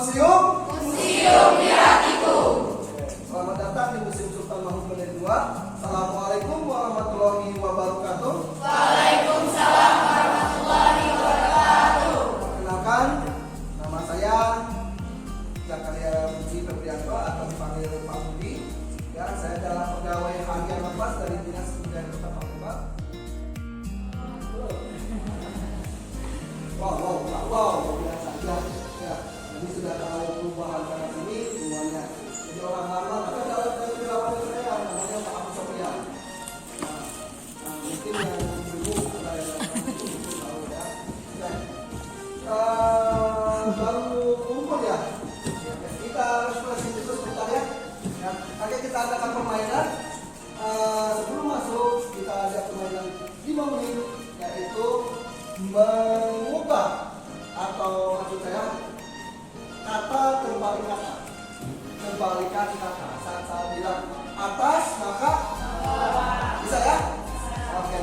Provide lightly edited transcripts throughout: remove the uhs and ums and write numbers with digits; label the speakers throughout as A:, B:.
A: museum?
B: Museum di hatiku.
A: Selamat datang di Museum Sultan Mahmud II. Assalamualaikum warahmatullahi wabarakatuh.
B: Waalaikumsalam warahmatullahi wabarakatuh.
A: Perkenalkan, nama saya Zakaria Budi Febrianto atau dipanggil Pak Budi. Ya, saya adalah pegawai harian lepas dari Dinas Kebudayaan Kota Palembang. Wow, biasa aja. Ya, jadi sudah tahu perubahan sana sini semuanya. Jadi orang lama, tapi ada relawan saya namanya Pak Abu Sofian. Nah, mungkin yang dulu ada yang tahu ya. Baru kumpul ya. Kita ekspresi terus bentar ya. Oke, kita adakan permainan. Sebelum masuk kita ada permainan 5 menit, yaitu mengubah atau maksud saya kata terbalikan kata. Saat saya bilang atas maka bisa ya. Oke.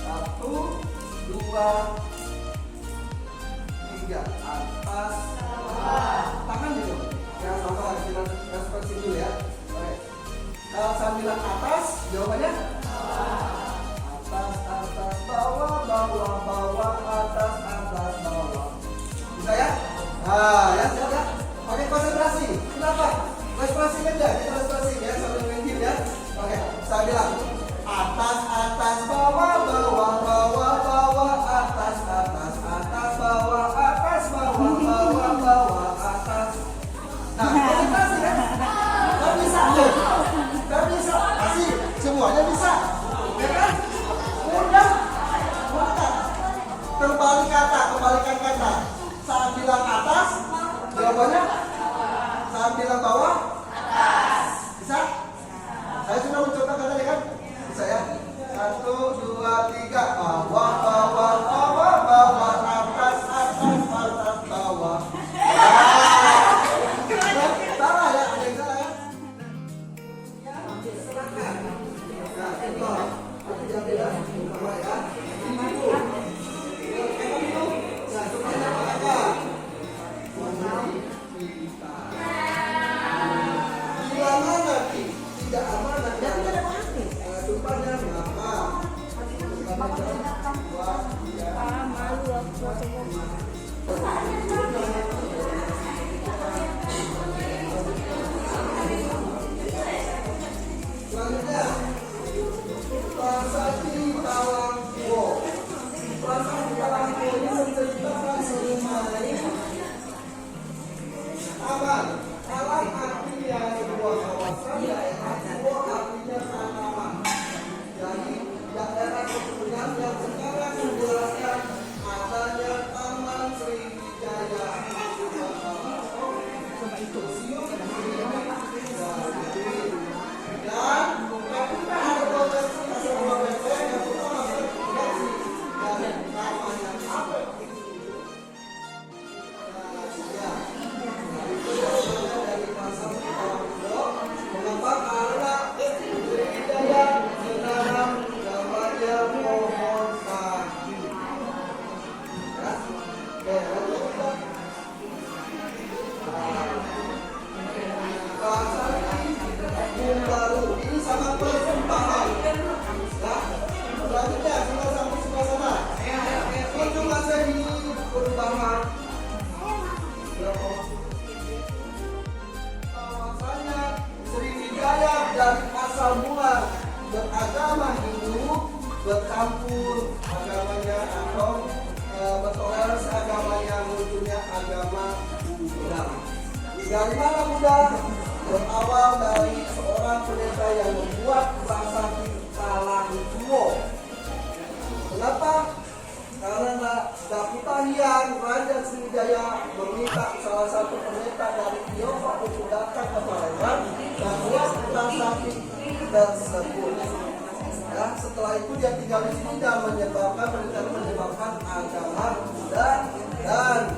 A: 1, 2, 3. Atas tangan dulu ya, sama kita respons dulu ya. Oke. Kalau saya bilang atas, jawabannya atas, bawah, atas, bawah. Bisa ya? Nah, ya, siap ya. Pakai konsentrasi. Kenapa? Respirasi aja, kita respirasi ya sambil main ya. Oke, saya bilang atas, bawah, atas, bawah, atas. Nah, konsentrasi ya. Gak bisa tuh. Gak bisa. Kasih, semuanya bisa. Ya kan? Mudah. Kebalikan kata. Saat bilang atas, jawabannya saat bilang bawah, atas. Bisa? Saya sudah mencoba katanya kan? Bisa ya? 1, 2, 3. Bawah, atas, bawah. Salah ya? Ada yang salah ya? Silakan. Nah, contoh. Aku jangan bilang sama ya. Selanjutnya, Prasasti Talangko. Prasasti Talangko ini menceritakan mengenai taman. Taman artinya sebuah kawasan, daerah Gua artinya tanaman. Jadi daerah kebunan yang sekarang menjelaskan adanya Taman Sriwijaya. Coba itu. Dan apakah ada potensi sebuah benteng yang kita masuk potensi dari namanya apa? Dari pasar Talangko, mengapa karena Sriwijaya menanam namanya pohon padi. Ya, oke, lanjut kita. Baru ini sama persembahan ya. Selanjutnya kita sampai sebelah sana. Kunjungan saya ini perubahan bahwasanya Sriwijaya dari asal mula beragama Hindu bercampur agamanya atau bertoleransi agamanya munculnya agama Buddha. Dari mana Buddha? Berawal dari seorang pendeta yang membuat prasasti Talangko. Kenapa? Karena Daputahian Raja Sriwijaya meminta salah satu pendeta dari Tiongkok untuk datang ke Palembang dan buat prasasti tersebut. Ya, setelah itu dia tinggal di sini dan menyebabkan agama Buddha dan